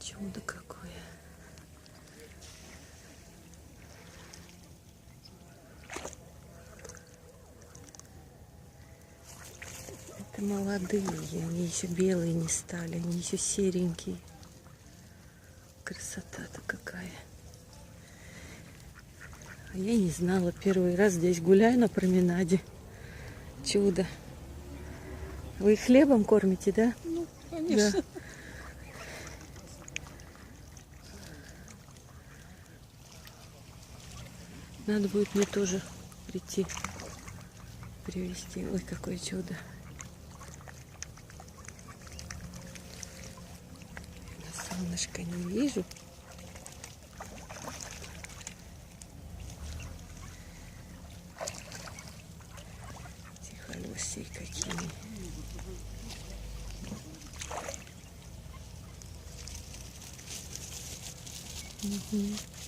Чудо какое. Это молодые, они еще белые не стали, они еще серенькие. Красота-то какая. А я не знала, первый раз здесь гуляю на променаде. Чудо. Вы их хлебом кормите, да? Ну, конечно. Да. Надо будет мне тоже прийти, привезти. Ой, какое чудо. На солнышко не вижу. Тихолосые какие. Угу.